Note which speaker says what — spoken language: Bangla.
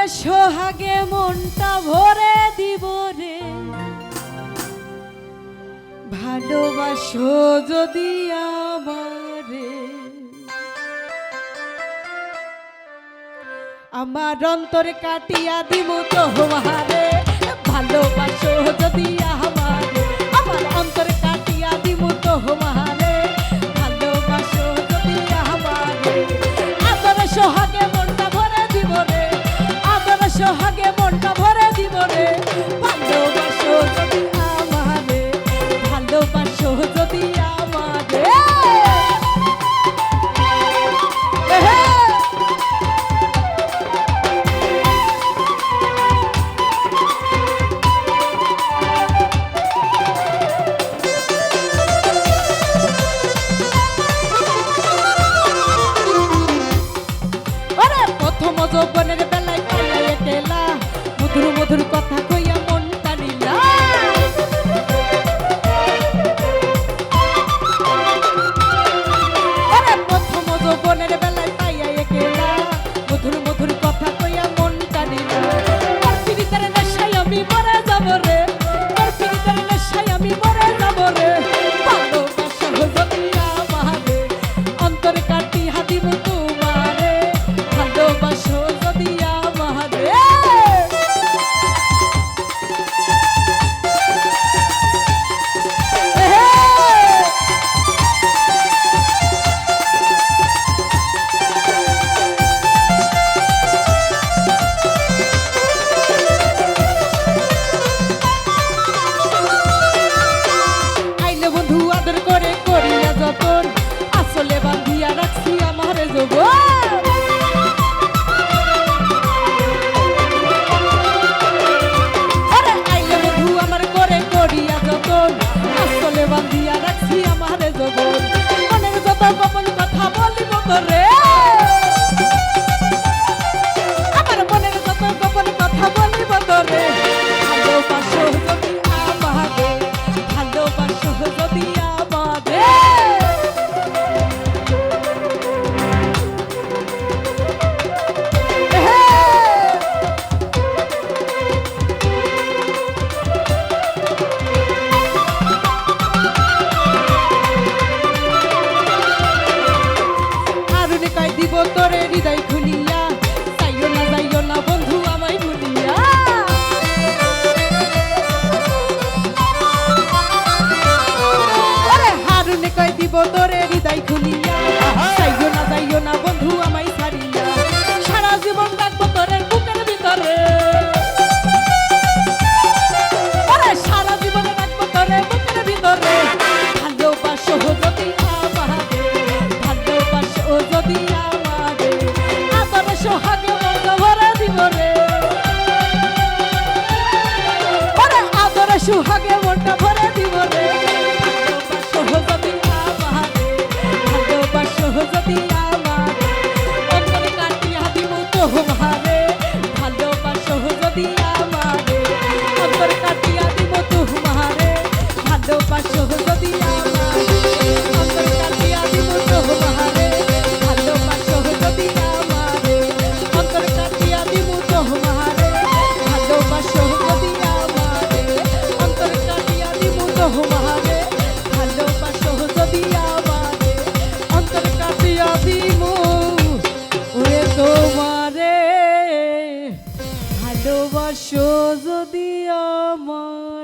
Speaker 1: সোহাগে মনটা ভরে দিব রে, ভালোবাসো যদি আমারে। আমার অন্তরে কাটিয়া দিব তোমারে, ভালোবাসো যদি আমারে। আমার অন্তরে কাটিয়া দিব তোমারে, ভালোবাসো যদি আমারে। আদরে সোহাগে মনটা ভরে দিব রে, আদরে সোহাগে মনটা ভরে দিব রে, ভালোবাসো যদি আমারে, ভালোবাসো যদি আমারে। যৌবনের বেলায় পাইয়া একেলা, মধুর মধুর কথা কইয়া মন টানিলা। প্রথম যৌবনের বেলায় পাইয়া একেলা, মধুর মধুর কথা কইয়া মন টানিলা। তোর পিরিতের নেশায় আমি মরে যাব রে, তোর পিরিতের নেশায় আমি মরে যাব রে, ভালোবাসো যদি আমারে। অন্তরে কাটিয়া দিব তোমারে, ভালোবাসো যদি আমারে। আইলে বন্ধু আদর করে করিয়া যতন, আসলে বান্ধিয়া রাখছি আমারে যৌবন। আসলে বান্ধিয়া রাখছি আমারে যৌবন। মনের যত গোপন কথা বলিব তোরে, আমার মনের যত গোপন কথা বলিব তোরে, ভালোবাসো যদি আমারে, ভালোবাসো যদি আমারে। দিব তোরে হৃদয় খুলিয়া, যাইও না বন্ধু আমায় ভুলিয়া। আরে হারুনে কই দিব তোরে হৃদয় খুলিয়া, যাইও না বন্ধু আমায় ছাড়িয়া। সারা জীবন রাখবো তোরে বুকের ভিতরে, আরে সারা জীবন রাখবো তোরে বুকের ভিতরে, ভালোবাসো যদি আমারে, ভালোবাসো যদি আমারে। আদরে সোহাগে মনটা ভরে দিব রে, আরে আদরে সোহাগে মনটা ভরে দিব রে, ভালোবাসো যদি আমারে, ভালোবাসো যদি আমারে। অন্তরে কাটিয়া দিব তোমারে, ভালোবাসো যদি আমারে। অন্তরে কাটিয়া দিব তোমারে, ভালোবাসো যদি আমারে। অন্তরে কাটিয়া দিব তোমারে, ভালোবাসো যদি আমারে। অন্তরে কাটিয়া দিব তোমারে, ভালোবাসো যদি আমারে। অন্তরে কাটিয়া দিব তোমারে, ভালোবাসো যদি আমারে। অন্তরে কাটিয়া দিব ওরে তোমারে, ভালোবাসো যদি আমারে।